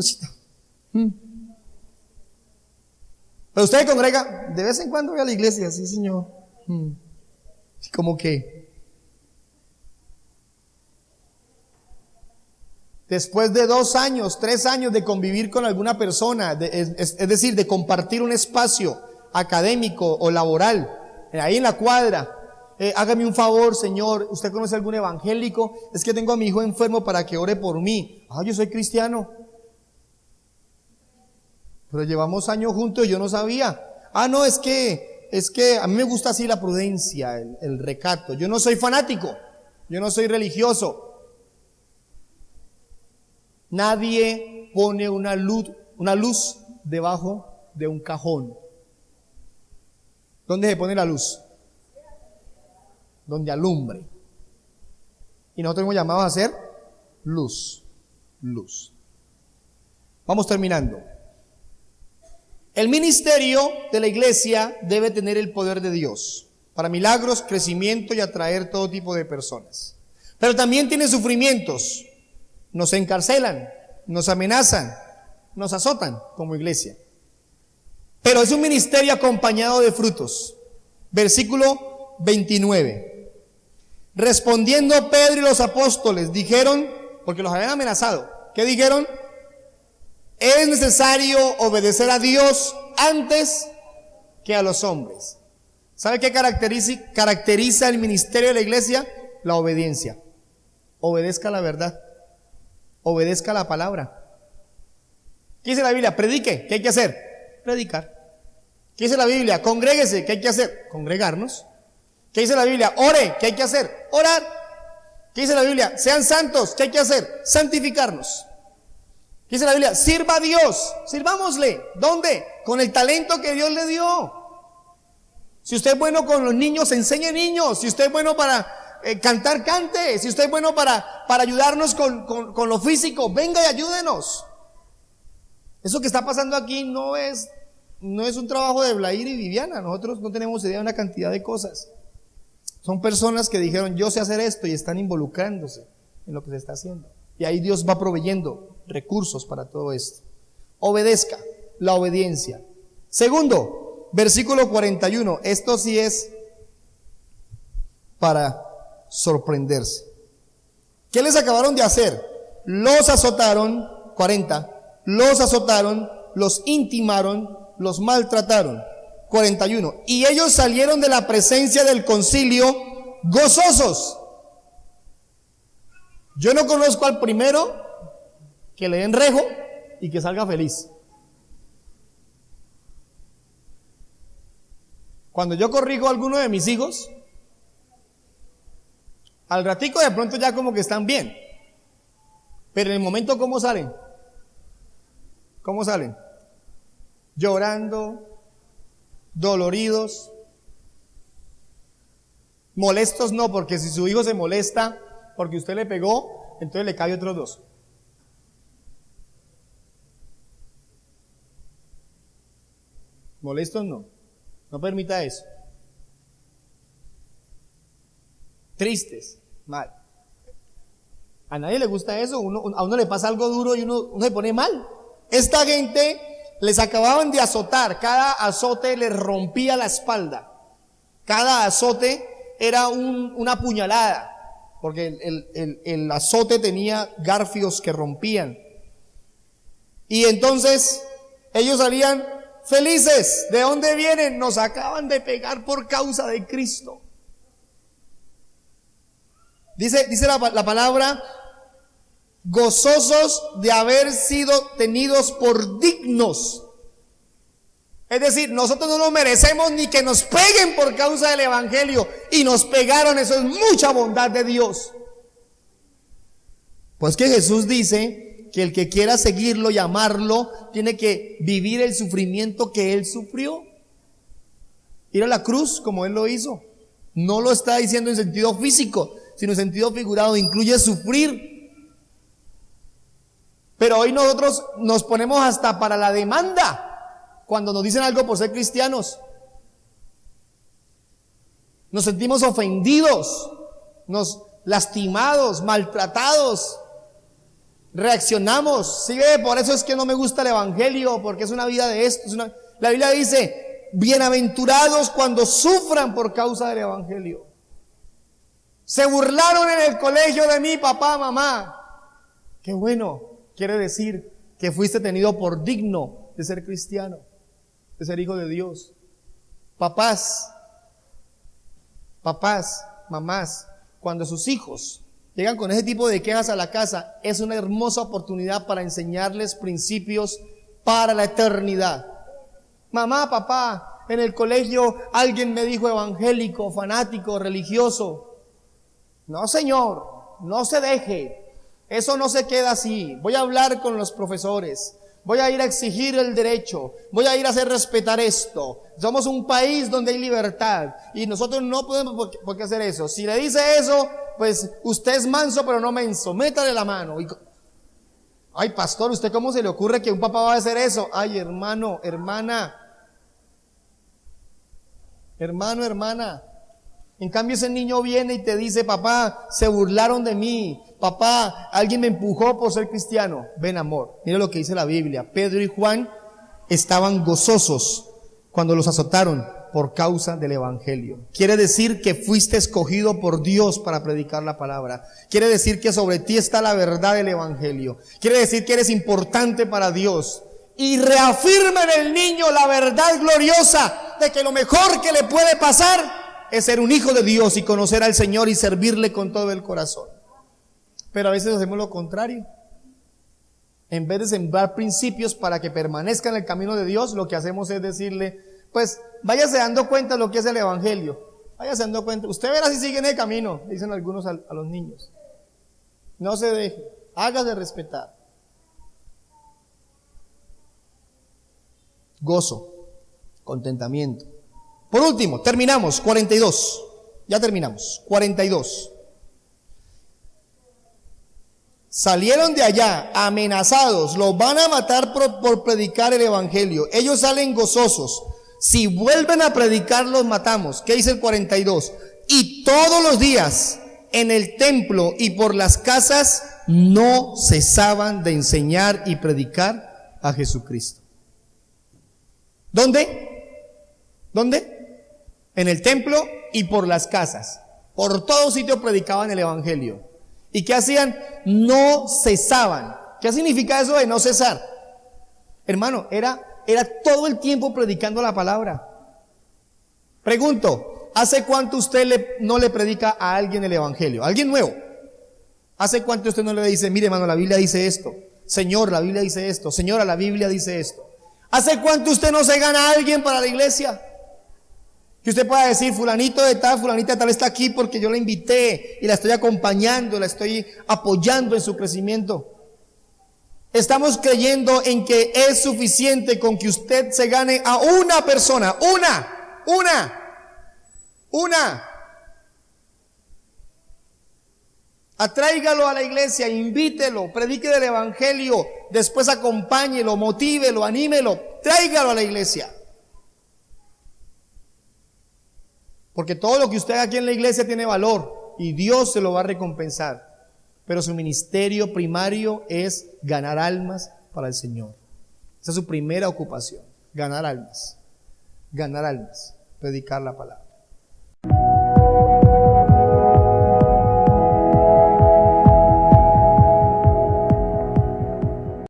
[SPEAKER 1] Pero usted congrega, de vez en cuando voy a la iglesia, sí, señor. Como que después de 2 años, 3 años de convivir con alguna persona, es decir, de compartir un espacio académico o laboral, ahí en la cuadra, hágame un favor, señor, ¿usted conoce algún evangélico? Es que tengo a mi hijo enfermo para que ore por mí. Yo soy cristiano. Pero llevamos años juntos y yo no sabía. No, es que a mí me gusta así la prudencia, el recato. Yo no soy fanático, yo no soy religioso. Nadie pone una luz debajo de un cajón. ¿Dónde se pone la luz? Donde alumbre. Y nosotros hemos llamado a hacer luz. Vamos terminando. El ministerio de la iglesia debe tener el poder de Dios para milagros, crecimiento y atraer todo tipo de personas. Pero también tiene sufrimientos. Nos encarcelan, nos amenazan, nos azotan como iglesia. Pero es un ministerio acompañado de frutos. Versículo 29. Respondiendo Pedro y los apóstoles dijeron, porque los habían amenazado, ¿qué dijeron? Es necesario obedecer a Dios antes que a los hombres. ¿Sabe qué caracteriza el ministerio de la iglesia? La obediencia. Obedezca la verdad. Obedezca la palabra. ¿Qué dice la Biblia? Predique. ¿Qué hay que hacer? Predicar. ¿Qué dice la Biblia? Congréguese. ¿Qué hay que hacer? Congregarnos. ¿Qué dice la Biblia? Ore. ¿Qué hay que hacer? Orar. ¿Qué dice la Biblia? Sean santos. ¿Qué hay que hacer? Santificarnos. ¿Qué dice la Biblia? Sirva a Dios, sirvámosle. ¿Dónde? Con el talento que Dios le dio. Si usted es bueno con los niños, enseñe niños. Si usted es bueno para cantar, cante. Si usted es bueno para ayudarnos con lo físico, venga y ayúdenos. Eso que está pasando aquí no es un trabajo de Blair y Viviana. Nosotros no tenemos idea de una cantidad de cosas. Son personas que dijeron, yo sé hacer esto, y están involucrándose en lo que se está haciendo. Y ahí Dios va proveyendo recursos para todo esto. Obedezca, la obediencia. Segundo, versículo 41. Esto sí es para sorprenderse. ¿Qué les acabaron de hacer? Los azotaron, 40, los azotaron, los intimaron, los maltrataron. 41. Y ellos salieron de la presencia del concilio gozosos. Yo no conozco al primero que le den rejo y que salga feliz. Cuando yo corrijo a alguno de mis hijos, al ratico de pronto ya como que están bien. Pero en el momento, ¿cómo salen? ¿Cómo salen? Llorando, doloridos, molestos no, porque si su hijo se molesta porque usted le pegó, entonces le cae otros dos. Molestos no, no permita eso. Tristes, mal. A nadie le gusta eso, a uno le pasa algo duro y uno se pone mal. Esta gente les acababan de azotar, cada azote les rompía la espalda. Cada azote era una puñalada, porque el azote tenía garfios que rompían. Y entonces ellos salían felices. ¿De dónde vienen? Nos acaban de pegar por causa de Cristo. Dice la palabra, gozosos de haber sido tenidos por dignos. Es decir, nosotros no nos merecemos ni que nos peguen por causa del evangelio, y nos pegaron. Eso es mucha bondad de Dios. Pues que Jesús dice que el que quiera seguirlo y amarlo tiene que vivir el sufrimiento que Él sufrió. Ir a la cruz como Él lo hizo. No lo está diciendo en sentido físico, sino en sentido figurado. Incluye sufrir. Pero hoy nosotros nos ponemos hasta para la demanda cuando nos dicen algo por ser cristianos. Nos sentimos ofendidos, nos lastimados, maltratados. Reaccionamos. Sí, por eso es que no me gusta el evangelio, porque es una vida de esto. La Biblia dice, bienaventurados cuando sufran por causa del evangelio. Se burlaron en el colegio de mí, papá, mamá. Qué bueno. Quiere decir que fuiste tenido por digno de ser cristiano, de ser hijo de Dios. Papás, mamás, cuando sus hijos llegan con ese tipo de quejas a la casa, es una hermosa oportunidad para enseñarles principios para la eternidad. Mamá, papá, en el colegio alguien me dijo evangélico, fanático, religioso. No, señor, no se deje. Eso no se queda así. Voy a hablar con los profesores. Voy a ir a exigir el derecho. Voy a ir a hacer respetar esto. Somos un país donde hay libertad. Y nosotros no podemos por qué hacer eso. Si le dice eso, pues usted es manso pero no menso. Métale la mano. Ay, pastor, ¿usted cómo se le ocurre que un papá va a hacer eso? Ay, hermano, hermana. En cambio ese niño viene y te dice, papá, se burlaron de mí. Papá, alguien me empujó por ser cristiano. Ven, amor, mira lo que dice la Biblia. Pedro y Juan estaban gozosos cuando los azotaron por causa del evangelio. Quiere decir que fuiste escogido por Dios para predicar la palabra. Quiere decir que sobre ti está la verdad del evangelio. Quiere decir que eres importante para Dios. Y reafirma en el niño la verdad gloriosa de que lo mejor que le puede pasar es ser un hijo de Dios y conocer al Señor y servirle con todo el corazón. Pero a veces hacemos lo contrario. En vez de sembrar principios para que permanezca en el camino de Dios, lo que hacemos es decirle, pues váyase dando cuenta de lo que es el evangelio. Váyase dando cuenta. Usted verá si sigue en el camino, dicen algunos a los niños. No se deje, hágase respetar. gozo, contentamiento. Por último, terminamos, 42. Ya terminamos, 42. Salieron de allá amenazados, los van a matar por predicar el evangelio. Ellos salen gozosos. Si vuelven a predicar, los matamos. ¿Qué dice el 42? Y todos los días en el templo y por las casas no cesaban de enseñar y predicar a Jesucristo. ¿Dónde? ¿Dónde? En el templo y por las casas. Por todo sitio predicaban el evangelio. ¿Y qué hacían? No cesaban. ¿Qué significa eso de no cesar? Hermano, era todo el tiempo predicando la palabra. Pregunto, ¿hace cuánto usted no le predica a alguien el evangelio? ¿Alguien nuevo? ¿Hace cuánto usted no le dice, mire hermano, la Biblia dice esto? Señor, la Biblia dice esto. Señora, la Biblia dice esto. ¿Hace cuánto usted no se gana a alguien para la iglesia? Que usted pueda decir, fulanito de tal, fulanita de tal está aquí porque yo la invité y la estoy acompañando, la estoy apoyando en su crecimiento. Estamos creyendo en que es suficiente con que usted se gane a una persona, una. Atráigalo a la iglesia, invítelo, predique del evangelio, después acompáñelo, motívelo, anímelo, tráigalo a la iglesia. Porque todo lo que usted haga aquí en la iglesia tiene valor y Dios se lo va a recompensar. Pero su ministerio primario es ganar almas para el Señor. Esa es su primera ocupación, ganar almas, predicar la palabra.